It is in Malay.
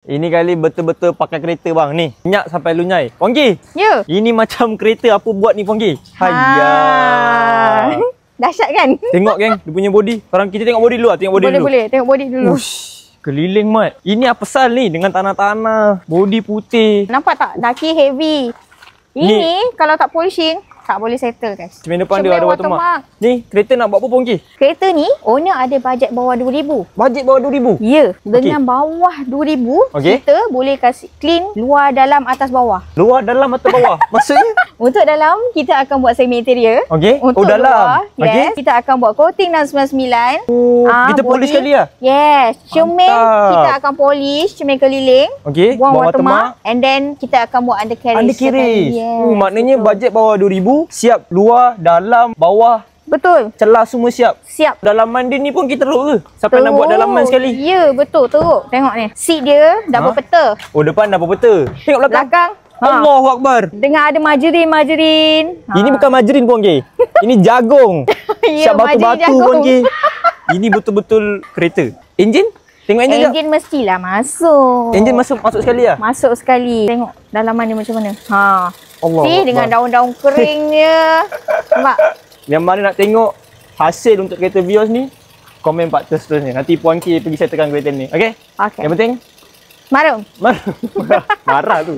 Ini kali betul-betul pakai kereta bang ni. Minyak sampai lunyai. Puan Gi. Ya. Ini macam kereta apa buat ni Puan Gi? Hayya. Dahsyat kan? Tengok geng, dia punya body. Sekarang kita tengok body dulu lah. Tengok body dulu. Boleh, tengok body dulu. Ush, keliling mat. Ini apa pasal ni dengan tanah-tanah, body putih. Nampak tak? Daki heavy. Ini kalau tak polishing, tak boleh settle guys. Cermin depan dia ada watermark. Ni kereta nak buat apa Puan Gi? Kereta ni owner ada bajet bawah 2,000. Bajet bawah 2,000? Ya, dengan bawah 2,000 kita boleh kasih clean luar, dalam, atas, bawah. Luar, dalam atau bawah? Maksudnya? Untuk dalam kita akan buat semi interior. Okey. Untuk dalam. Luar, yes, kita akan buat coating 699. Kita polish sekali lah? Yes. Cermin kita akan polish, cermin keliling. Okey. Buang watermark. And then kita akan buat undercarriage. Undercarriage. Yes, maknanya betul. Bajet bawah 2,000, siap luar, dalam, bawah. Betul. Celah semua siap. Siap. Dalaman dia ni pun kita teruk ke? Sampai nak buat dalaman sekali? Ya, betul. Teruk. Tengok ni. Seat dia dah berpeta. Oh, depan dah berpeta. Tengok belakang. Allahu Akbar. Dengan ada margarin. Ini bukan margarin Puan Gi. Ini jagung. Ya, siap batu-batu Puan Gi. Ini betul-betul kereta. Enjin? Tengok enjin jap. Enjin mestilah masuk. Enjin masuk sekali lah? Masuk sekali. Tengok dalaman dia macam mana. Allah. See, dengan daun-daun kering dia. Nampak? Yang mana nak tengok hasil untuk kereta Vios ni, komen part seterusnya. Nanti Puan Ki pergi settlekan kereta ni. Okey? Okey. Yang penting Marah. Marah tu.